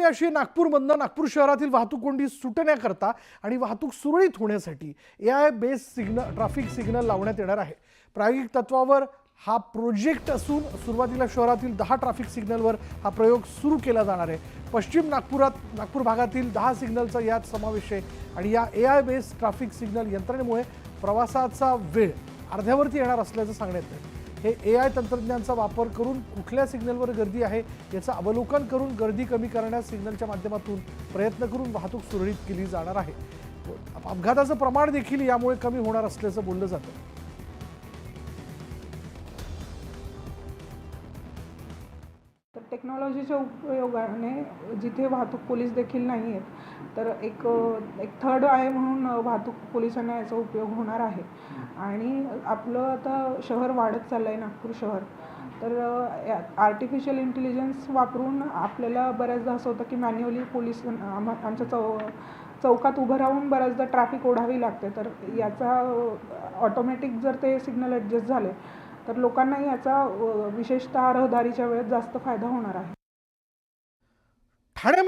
बातमी अशी नागपूरमधनं नागपूर शहरातील वाहतूक कोंडी सुटण्याकरता आणि वाहतूक सुरळीत होण्यासाठी AI बेस ट्रॅफिक सिग्नल लावण्यात येणार आहे। प्रायोगिक तत्वावर हा प्रोजेक्ट असून सुरुवातीला शहरातील 10 ट्रॅफिक सिग्नलवर हा प्रयोग सुरू केला जाणार आहे। पश्चिम नागपूर भागातील 10 सिग्नलचा यात समावेश आहे आणि या AI बेस ट्रॅफिक सिग्नल यंत्रणेमुळे प्रवासाचा वेळ अर्ध्यावरती येणार असल्याचं सांगण्यात येतं। हे AI तंत्रज्ञानाचा वापर करून कुठल्या सिग्नलवर गर्दी आहे याचं अवलोकन करून गर्दी कमी करण्यास सिग्नलच्या माध्यमातून प्रयत्न करून वाहतूक सुरळीत केली जाणार आहे। अपघाताचं प्रमाण देखील यामुळे कमी होणार असल्याचं बोललं जातं। तर टेक्नॉलॉजीच्या उपयोगाने जिथे वाहतूक पोलीस देखील नाही आहेत तर एक थर्ड आहे म्हणून वाहतूक पोलिसांना याचा उपयोग होणार आहे। आणि आपलं आता शहर वाढत चाललं आहे नागपूर शहर, तर आर्टिफिशियल इंटेलिजन्स वापरून आपल्याला बऱ्याचदा असं होतं की मॅन्युअली पोलीस आमच्या चौकात उभं राहून बऱ्याचदा ट्रॅफिक ओढावी लागते। तर याचा ऑटोमॅटिक जर ते सिग्नल ॲडजस्ट झाले तर लोकांनाही याचा विशेषतः रहदारीच्या वेळेत जास्त फायदा होणार आहे। ठाणे